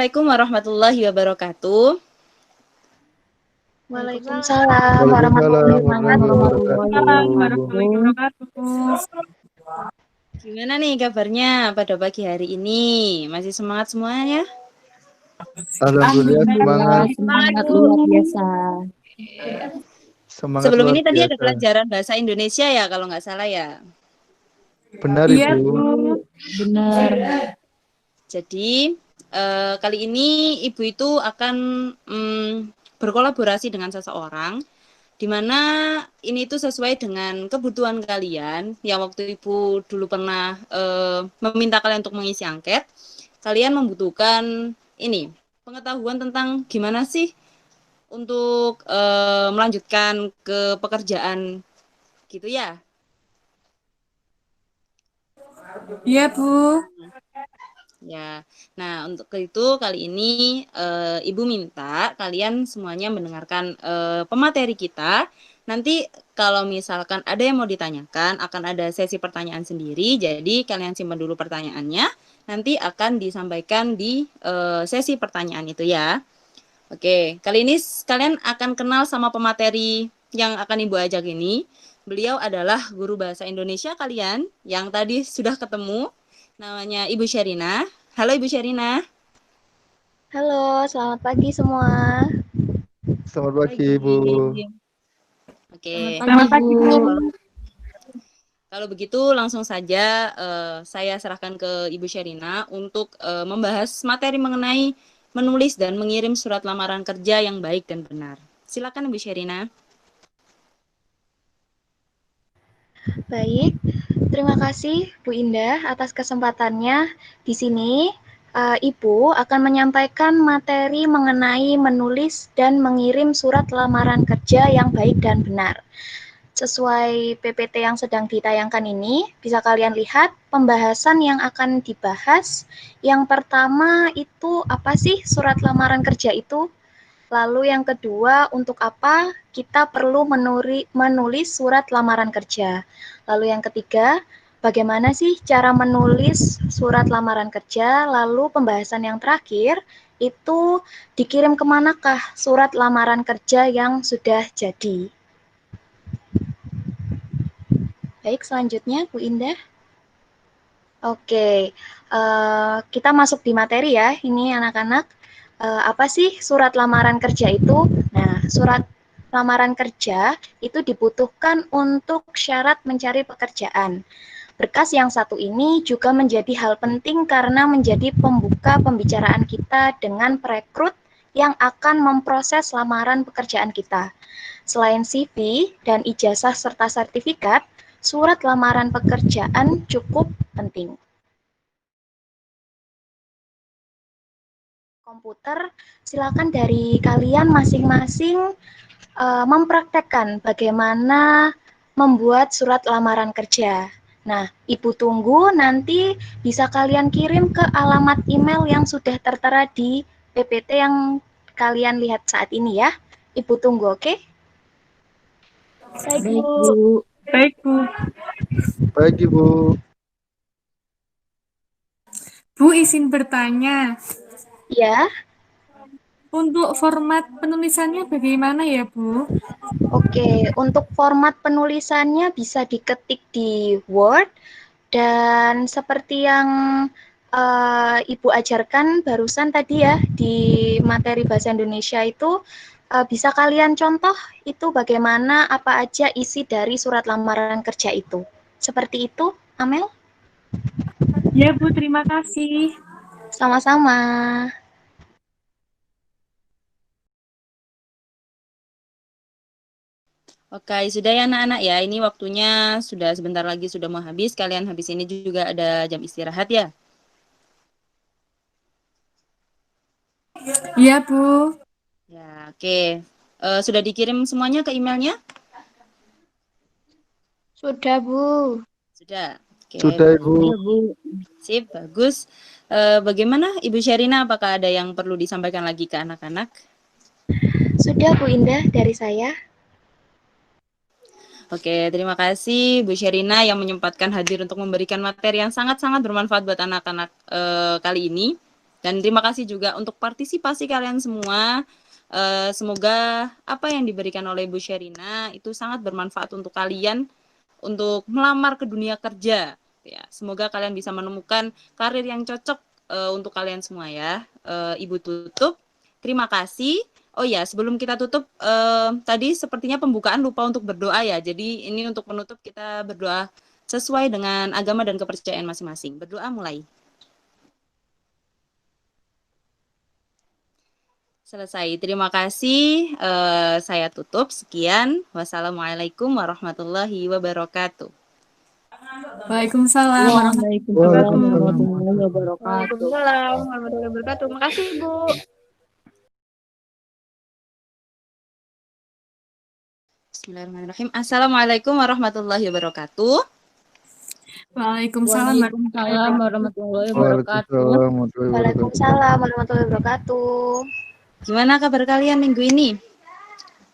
Assalamualaikum warahmatullahi wabarakatuh. Waalaikumsalam Waalaikumsalam warahmatullahi warahmatullahi wabarakatuh. Gimana nih kabarnya pada pagi hari ini? Masih semangat semuanya? Alhamdulillah semangat. Semangat luar biasa. Semangat Sebelum luar ini tadi ada biasa. pelajaran bahasa Indonesia ya kalau nggak salah ya. Benar Iya, Ibu. Bu. Benar. Jadi kali ini Ibu itu akan berkolaborasi dengan seseorang di mana ini itu sesuai dengan kebutuhan kalian yang waktu Ibu dulu pernah meminta kalian untuk mengisi angket. Kalian membutuhkan ini pengetahuan tentang gimana sih untuk melanjutkan ke pekerjaan gitu ya. Iya, Bu. Ya, nah untuk itu kali ini Ibu minta kalian semuanya mendengarkan pemateri kita. Nanti kalau misalkan ada yang mau ditanyakan, akan ada sesi pertanyaan sendiri. Jadi kalian simpan dulu pertanyaannya. Nanti akan disampaikan di sesi pertanyaan itu ya. Oke, kali ini kalian akan kenal sama pemateri yang akan Ibu ajak ini. Beliau adalah guru bahasa Indonesia kalian yang tadi sudah ketemu. Namanya Ibu Sherina. Halo Ibu Sherina. Halo, selamat pagi semua. Selamat pagi Ibu. Oke. Selamat pagi, Bu. Kalau begitu langsung saja saya serahkan ke Ibu Sherina untuk membahas materi mengenai menulis dan mengirim surat lamaran kerja yang baik dan benar. Silakan Ibu Sherina. Baik, terima kasih Bu Indah atas kesempatannya. Di sini Ibu akan menyampaikan materi mengenai menulis dan mengirim surat lamaran kerja yang baik dan benar. Sesuai PPT yang sedang ditayangkan ini, bisa kalian lihat pembahasan yang akan dibahas. Yang pertama itu apa sih surat lamaran kerja itu? Lalu yang kedua, untuk apa kita perlu menulis surat lamaran kerja? Lalu yang ketiga, bagaimana sih cara menulis surat lamaran kerja? Lalu pembahasan yang terakhir, itu dikirim kemanakah surat lamaran kerja yang sudah jadi? Baik, selanjutnya Bu Indah. Oke, kita masuk di materi ya, ini anak-anak. Apa sih surat lamaran kerja itu? Nah, surat lamaran kerja itu dibutuhkan untuk syarat mencari pekerjaan. Berkas yang satu ini juga menjadi hal penting karena menjadi pembuka pembicaraan kita dengan perekrut yang akan memproses lamaran pekerjaan kita. Selain CV dan ijazah serta sertifikat, surat lamaran pekerjaan cukup penting. Komputer, silakan dari kalian masing-masing mempraktekkan bagaimana membuat surat lamaran kerja. Nah, Ibu tunggu nanti bisa kalian kirim ke alamat email yang sudah tertera di PPT yang kalian lihat saat ini ya. Ibu tunggu, oke? Baik, Bu. Baik, Bu. Baik Ibu. Bu, izin bertanya. Ya. Untuk format penulisannya bagaimana ya, Bu? Oke, untuk format penulisannya bisa diketik di Word dan seperti yang Ibu ajarkan barusan tadi ya di materi bahasa Indonesia itu bisa kalian contoh itu bagaimana apa aja isi dari surat lamaran kerja itu. Seperti itu, Amel? Ya, Bu, terima kasih. Sama-sama. Oke, sudah ya anak-anak ya. Ini waktunya sudah sebentar lagi sudah mau habis. Kalian habis ini juga ada jam istirahat ya. Iya, Bu. Ya, oke. Sudah dikirim semuanya ke emailnya? Sudah, Bu. Sudah. Oke, Sudah Ibu. sip, bagus. Bagaimana Ibu Sherina? Apakah ada yang perlu disampaikan lagi ke anak-anak? Sudah, Bu Indah, dari saya. Oke, terima kasih Bu Sherina yang menyempatkan hadir untuk memberikan materi yang sangat-sangat bermanfaat buat anak-anak kali ini. Dan terima kasih juga untuk partisipasi kalian semua. Semoga apa yang diberikan oleh Bu Sherina itu sangat bermanfaat untuk kalian untuk melamar ke dunia kerja. Ya, semoga kalian bisa menemukan karir yang cocok untuk kalian semua ya. Ibu tutup. Terima kasih. Oh ya, sebelum kita tutup, tadi sepertinya pembukaan lupa untuk berdoa ya. Jadi ini untuk menutup kita berdoa sesuai dengan agama dan kepercayaan masing-masing. Berdoa mulai. Selesai. Terima kasih. Saya tutup. Sekian. Wassalamualaikum warahmatullahi wabarakatuh. Waalaikumsalam warahmatullahi Waalaikumsalam. wabarakatuh. Waalaikumsalam warahmatullahi wabarakatuh. Makasih, Bu. Bismillahirrahmanirrahim. Assalamualaikum warahmatullahi wabarakatuh. Waalaikumsalam Waalaikumsalam warahmatullahi wabarakatuh. Waalaikumsalam warahmatullahi wabarakatuh. Waalaikumsalam warahmatullahi wabarakatuh. Gimana kabar kalian minggu ini?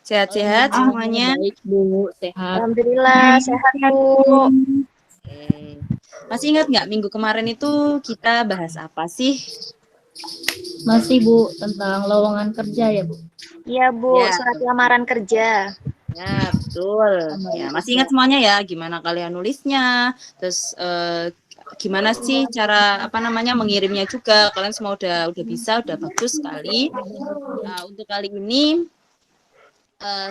Sehat-sehat semuanya? Baik, Bu. Sehat. Alhamdulillah sehat, Bu. Oke. Masih ingat nggak minggu kemarin itu kita bahas apa sih? Masih, Bu, tentang lowongan kerja ya, Bu? Iya, Bu, Ya. surat lamaran kerja. Ya, betul. Ya, masih ingat semuanya ya gimana kalian nulisnya? Terus gimana sih cara mengirimnya juga? Kalian semua udah bisa, udah bagus sekali. Nah, untuk kali ini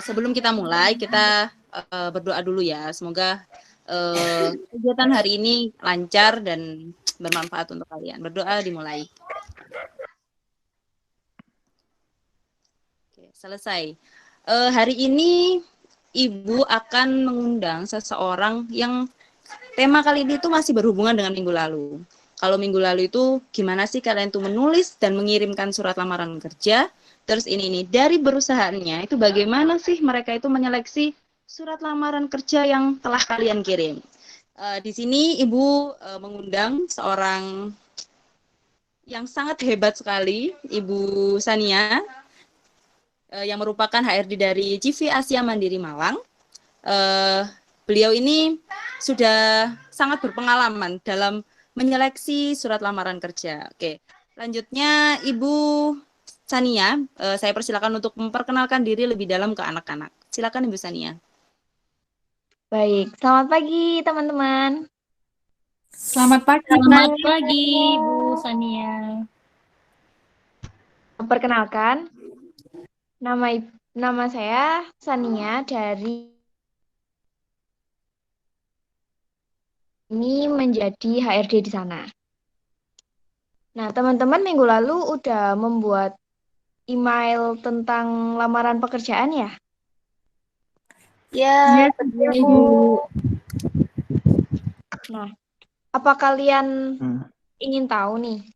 sebelum kita mulai, kita berdoa dulu ya. Semoga kegiatan hari ini lancar dan bermanfaat untuk kalian. Berdoa dimulai. Oke, selesai. Hari ini Ibu akan mengundang seseorang yang tema kali ini tuh masih berhubungan dengan minggu lalu. Kalau minggu lalu itu gimana sih kalian tuh menulis dan mengirimkan surat lamaran kerja? Terus ini dari perusahaannya itu bagaimana sih mereka itu menyeleksi surat lamaran kerja yang telah kalian kirim? Di sini Ibu mengundang seorang yang sangat hebat sekali, Ibu Sania, yang merupakan HRD dari CV Asia Mandiri Malang. Beliau ini sudah sangat berpengalaman dalam menyeleksi surat lamaran kerja. Oke, lanjutnya Ibu Sania, saya persilakan untuk memperkenalkan diri lebih dalam ke anak-anak. Silakan Ibu Sania. Baik, selamat pagi teman-teman. Selamat pagi. Selamat pagi, Bu Sania. Perkenalkan, nama saya Sania dari ini menjadi HRD di sana. Nah, teman-teman minggu lalu udah membuat email tentang lamaran pekerjaan ya? Ya, betul, Bu. Nah, apa kalian ingin tahu nih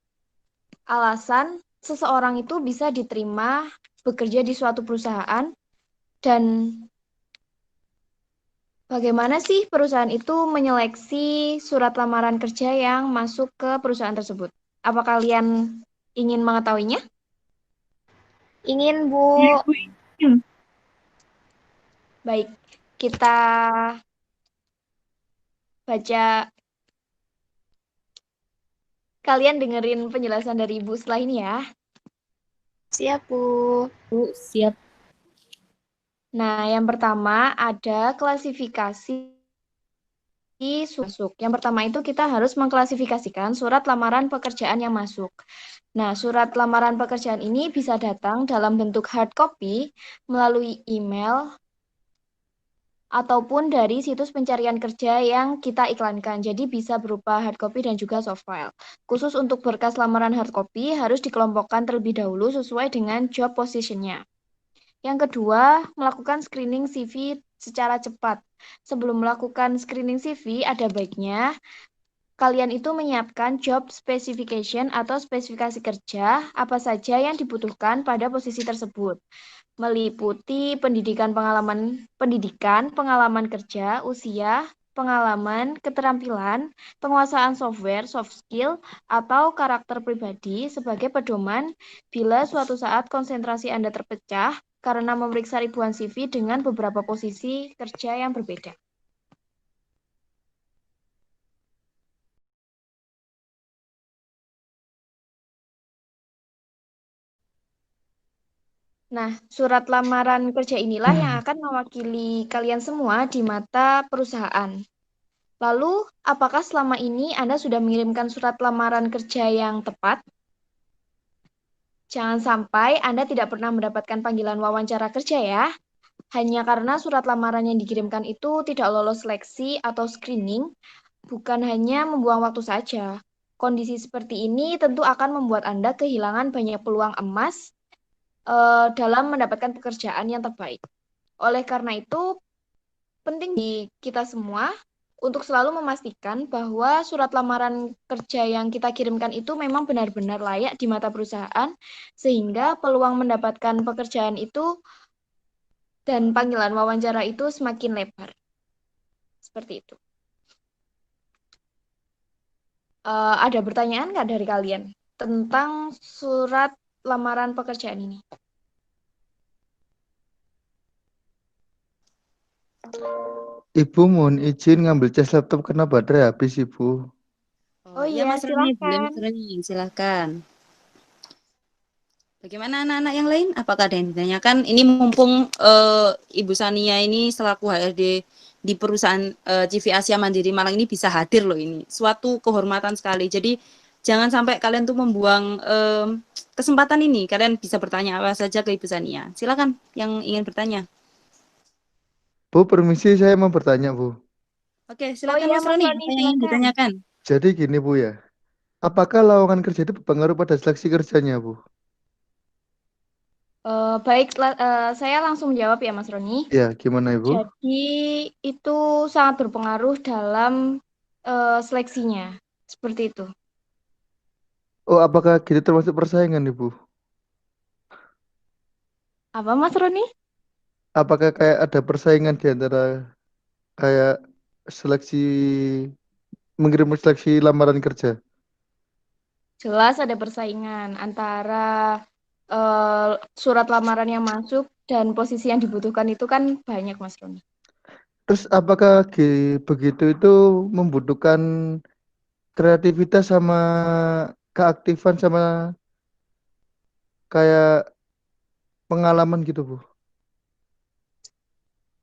alasan seseorang itu bisa diterima bekerja di suatu perusahaan dan bagaimana sih perusahaan itu menyeleksi surat lamaran kerja yang masuk ke perusahaan tersebut? Apa kalian ingin mengetahuinya? Ingin, Bu. Baik, kita baca. Kalian dengerin penjelasan dari Ibu setelah ini ya. Siap, Bu. Bu, siap. Nah, yang pertama ada klasifikasi masuk. Yang pertama itu kita harus mengklasifikasikan surat lamaran pekerjaan yang masuk. Nah, surat lamaran pekerjaan ini bisa datang dalam bentuk hard copy melalui email ataupun dari situs pencarian kerja yang kita iklankan. Jadi bisa berupa hard copy dan juga soft file. Khusus untuk berkas lamaran hard copy harus dikelompokkan terlebih dahulu sesuai dengan job position-nya. Yang kedua, melakukan screening CV secara cepat. Sebelum melakukan screening CV, ada baiknya kalian itu menyiapkan job specification atau spesifikasi kerja apa saja yang dibutuhkan pada posisi tersebut. Meliputi pendidikan, pengalaman kerja, usia, pengalaman, keterampilan, penguasaan software, soft skill, atau karakter pribadi sebagai pedoman bila suatu saat konsentrasi Anda terpecah karena memeriksa ribuan CV dengan beberapa posisi kerja yang berbeda. Nah, surat lamaran kerja inilah yang akan mewakili kalian semua di mata perusahaan. Lalu, apakah selama ini Anda sudah mengirimkan surat lamaran kerja yang tepat? Jangan sampai Anda tidak pernah mendapatkan panggilan wawancara kerja ya. Hanya karena surat lamaran yang dikirimkan itu tidak lolos seleksi atau screening, bukan hanya membuang waktu saja. Kondisi seperti ini tentu akan membuat Anda kehilangan banyak peluang emas dalam mendapatkan pekerjaan yang terbaik. Oleh karena itu, penting di kita semua untuk selalu memastikan bahwa surat lamaran kerja yang kita kirimkan itu memang benar-benar layak di mata perusahaan, sehingga peluang mendapatkan pekerjaan itu dan panggilan wawancara itu semakin lebar. Seperti itu. Ada pertanyaan nggak dari kalian tentang surat lamaran pekerjaan ini? Ibu mohon izin ngambil cas laptop karena baterai habis, Ibu. Oh iya, iya, Mas Roni, boleh silakan. Mas Roni, silakan. Bagaimana anak-anak yang lain? Apakah ada yang ditanyakan? Ini mumpung Ibu Sania ini selaku HRD di perusahaan CV Asia Mandiri Malang ini bisa hadir loh ini. Suatu kehormatan sekali. Jadi jangan sampai kalian tuh membuang kesempatan ini. Kalian bisa bertanya apa saja ke Ibu Sania. Silakan yang ingin bertanya. Bu, permisi saya mau bertanya, Bu. Oke, Oh silakan iya, Mas Mas Roni. Roni, Apa yang ingin silakan. ditanyakan? Jadi gini, Bu ya. Apakah lowongan kerja itu berpengaruh pada seleksi kerjanya, Bu? Baik, saya langsung jawab ya, Mas Roni. Ya, gimana, Ibu? Jadi itu sangat berpengaruh dalam seleksinya, seperti itu. Oh, apakah gitu termasuk persaingan, Ibu? Apa, Mas Roni? Apakah kayak ada persaingan di antara kayak seleksi, mengirim seleksi lamaran kerja? Jelas ada persaingan antara surat lamaran yang masuk dan posisi yang dibutuhkan itu kan banyak, Mas Roni. Terus apakah begitu itu membutuhkan kreativitas sama keaktifan sama kayak pengalaman gitu, Bu?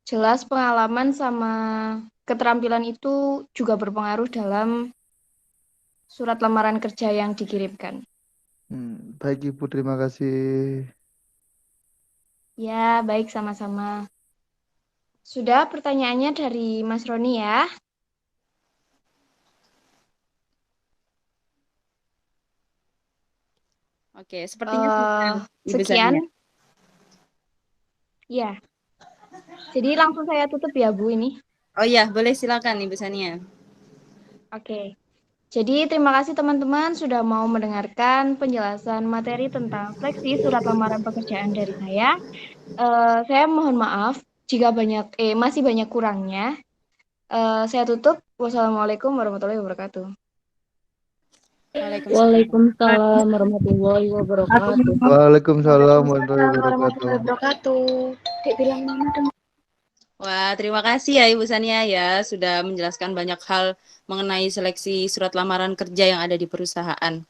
Jelas pengalaman sama keterampilan itu juga berpengaruh dalam surat lamaran kerja yang dikirimkan. Baik, Ibu, terima kasih. Ya, baik sama-sama. Sudah pertanyaannya dari Mas Roni ya? Oke, sepertinya sudah, Ibu Sekian. Sania. Ya. Jadi langsung saya tutup ya, Bu, ini. Oh iya, boleh silakan Ibu Sania. Oke. Jadi terima kasih teman-teman sudah mau mendengarkan penjelasan materi tentang seleksi surat lamaran pekerjaan dari saya. Saya mohon maaf jika masih banyak kurangnya. Saya tutup. Wassalamualaikum warahmatullahi wabarakatuh. Waalaikumsalam warahmatullahi wabarakatuh. Waalaikumsalam warahmatullahi wabarakatuh. wabarakatuh. Dek bilang mana dong? Wah, terima kasih ya Ibu Sania ya sudah menjelaskan banyak hal mengenai seleksi surat lamaran kerja yang ada di perusahaan.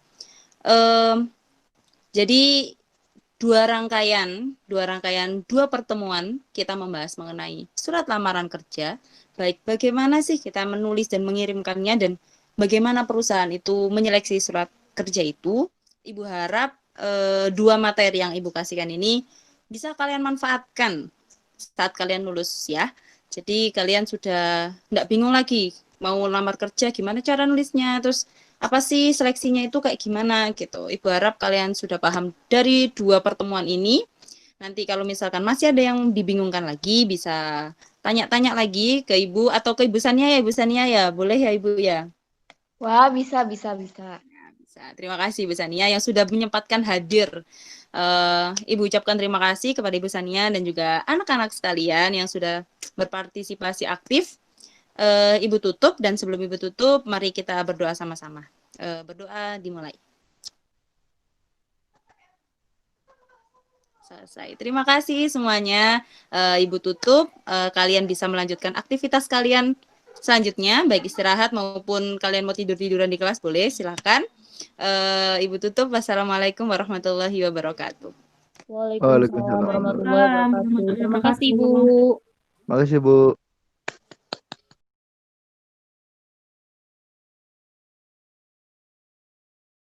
Jadi dua pertemuan kita membahas mengenai surat lamaran kerja, baik bagaimana sih kita menulis dan mengirimkannya dan bagaimana perusahaan itu menyeleksi surat kerja itu. Ibu harap dua materi yang Ibu kasihkan ini bisa kalian manfaatkan saat kalian lulus ya. Jadi kalian sudah nggak bingung lagi mau lamar kerja gimana cara nulisnya, terus apa sih seleksinya itu kayak gimana gitu. Ibu harap kalian sudah paham dari dua pertemuan ini. Nanti kalau misalkan masih ada yang dibingungkan lagi bisa tanya-tanya lagi ke Ibu atau ke Ibu Sania ya, Ibu Sania ya. Boleh ya Ibu ya? Wah, bisa. Bisa. Terima kasih Ibu Sania yang sudah menyempatkan hadir. Ibu ucapkan terima kasih kepada Ibu Sania dan juga anak-anak sekalian yang sudah berpartisipasi aktif. Ibu tutup dan sebelum Ibu tutup, mari kita berdoa sama-sama. Berdoa dimulai. Selesai. Terima kasih semuanya. Ibu tutup. Kalian bisa melanjutkan aktivitas kalian selanjutnya, baik istirahat maupun kalian mau tidur-tiduran di kelas boleh, silakan. Ibu tutup. Wassalamualaikum warahmatullahi wabarakatuh. Waalaikumsalam Waalaikumsalam. warahmatullahi wabarakatuh. Terima kasih, Bu. Makasih, Bu.